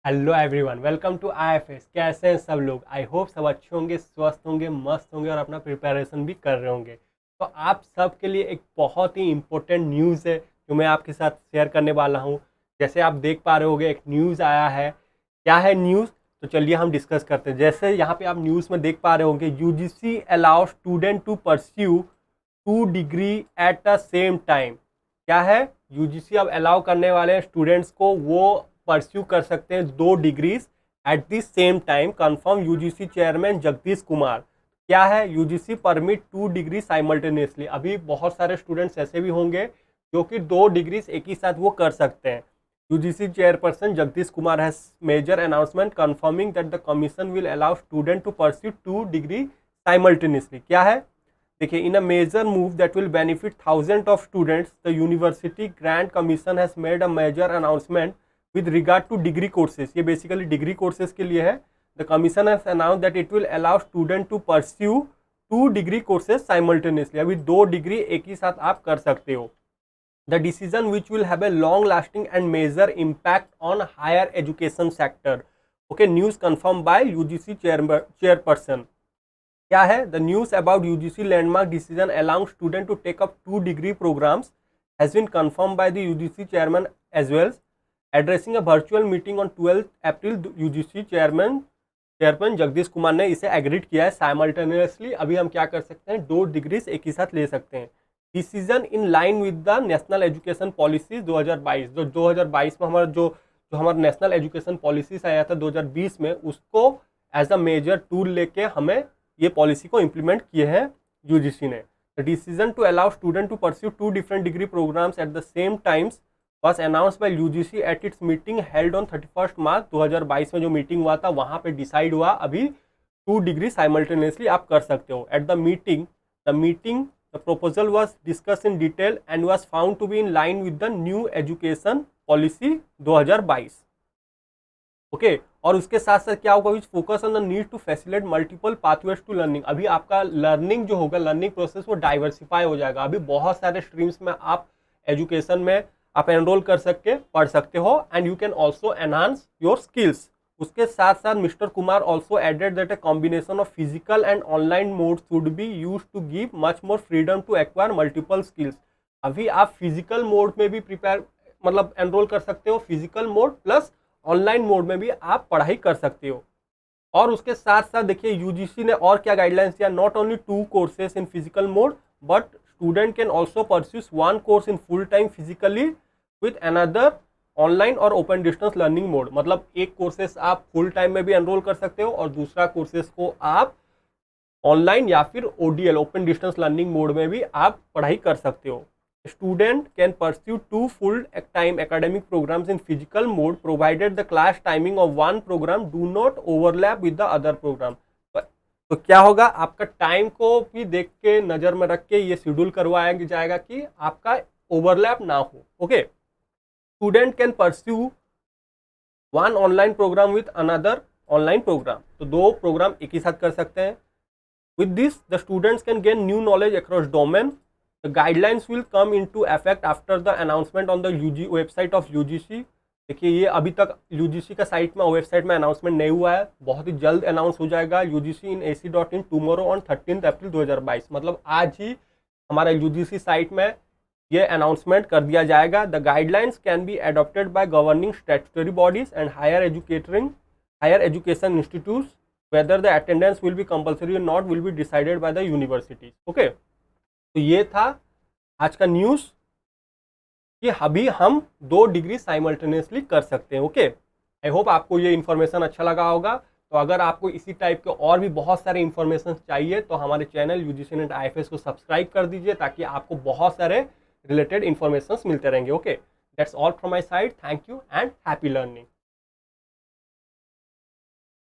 Hello everyone, welcome to IFS. कैसे हैं सब लोग? आई होप सब अच्छे होंगे, स्वस्थ होंगे, मस्त होंगे और अपना प्रिपरेशन भी कर रहे होंगे। तो आप सब के लिए एक बहुत ही इम्पोर्टेंट न्यूज़ है जो मैं आपके साथ शेयर करने वाला हूं। जैसे आप देख पा रहे होंगे, एक न्यूज़ आया है। क्या है न्यूज़? तो चलिए हम डिस्कस करते हैं। जैसे यहाँ पे आप न्यूज़ में देख पा रहे होंगे, UGC allow student to pursue 2 degree at the same time. क्या है? यूजीसी अब अलाउ करने वाले हैं स्टूडेंट्स को, वो परस्यू कर सकते हैं 2 degrees eight the same time. Confirm UGC chairman Jagdish Kumar. क्या है? UGC permit 2 degree simultaneously. अभी बहुत सारे स्टूडेंट्स ऐसे भी होंगे जो कि 2 डिग्रीज एक ही साथ वो कर सकते हैं। UGC chairperson Jagadish Kumar has major announcement confirming that the commission will allow student to pursue 2 degree simultaneously. क्या है? देखिए, in a major move that will benefit thousand of students, the university grant commission has made a major announcement with regard to degree courses. ये basically degree courses के लिए है। The commission has announce that it will allow student to pursue 2 degree courses simultaneously. अभी 2 degree एक ही साथ आप कर सकते हो। The decision which will have a long lasting and major impact on higher education sector. Okay, news confirm by UGC chairperson. क्या है? The news about UGC landmark decision allowing student to take up 2 degree programs has been confirm by the UGC chairman as well. Addressing a virtual meeting on 12 April, UGC chairman Jagdish Kumar ने इसे agreed किया है। Simultaneously अभी हम क्या कर सकते हैं? 2 डिग्रीज एक ही साथ ले सकते हैं। Decision in line with the national education policies 2022। जो 2022 में हमारा जो जो हमारा नेशनल एजुकेशन पॉलिसीज आया था 2020 में, उसको एज अ मेजर टूल लेके हमें ये पॉलिसी को इम्प्लीमेंट किए हैं यूजीसी ने। The decision to allow student to pursue 2 different degree programs at the same times was announced by UGC at its meeting held on 31st March 2022 में जो meeting हुआ था वहां पे डिसाइड हुआ अभी 2 डिग्री साइमल्टेनियसली आप कर सकते हो। At the proposal was discussed in detail and was found to be in line with the new education policy 2022। Okay, और उसके साथ साथ क्या होगा? Which focus on the need to facilitate multiple pathways to learning. अभी आपका learning जो होगा, लर्निंग प्रोसेस वो डाइवर्सिफाई हो जाएगा। अभी बहुत सारे स्ट्रीम्स में आप एजुकेशन में आप एनरोल कर सकते पढ़ सकते हो and you can also enhance your skills. उसके साथ साथ mister Kumar also added that a combination of physical and online mode should be use to give much more freedom to acquire multiple skills. अभी आप फिजिकल मोड में भी prepare मतलब enrol कर सकते हो, physical mode plus online mode में भी आप पढ़ाई कर सकते हो। और उसके साथ साथ देखिए यूजीसी ने और क्या गाइडलाइंस दिया। Not only 2 courses in physical mode but student can also pursue 1 course in full time physically with another online और ओपन डिस्टेंस लर्निंग मोड। मतलब एक कोर्सेस आप फुल टाइम में भी एनरोल कर सकते हो और दूसरा कोर्सेस को आप ऑनलाइन या फिर ODL open distance learning mode में भी आप पढ़ाई कर सकते हो। Student can pursue 2 full-time academic programs in physical mode provided the class timing of one program do not overlap with the other program। तो क्या होगा? आपका टाइम को भी देख के, नजर में रख के ये शेड्यूल करवाया जाएगा कि आपका ओवरलैप ना हो। Okay, student can pursue 1 online program with another online program. तो 2 प्रोग्राम एक ही साथ कर सकते हैं। With this, the students can gain new knowledge across domain। The guidelines will come into effect after the announcement on the website of UGC। देखिए, ये अभी तक UGC का साइट में, वेबसाइट में अनाउंसमेंट नहीं हुआ है, बहुत ही जल्द अनाउंस हो जाएगा। UGC in AC.in tomorrow on 13 अप्रैल 2022। मतलब आज ही हमारा UGC साइट में ये अनाउंसमेंट कर दिया जाएगा। The guidelines can be adopted by governing statutory bodies and higher education institutes. whether the attendance will be compulsory or not will be decided by the universities। Okay, तो ये था आज का न्यूज़ कि अभी हम 2 डिग्री साइमल्टेनियसली कर सकते हैं। ओके, आई होप आपको ये इन्फॉर्मेशन अच्छा लगा होगा। तो अगर आपको इसी टाइप के और भी बहुत सारे इन्फॉर्मेशन चाहिए तो हमारे चैनल यूजीसी नेट आईएफएस को सब्सक्राइब कर दीजिए ताकि आपको बहुत सारे रिलेटेड इन्फॉर्मेशन मिलते रहेंगे। Okay, that's all from my side. Thank you and happy learning.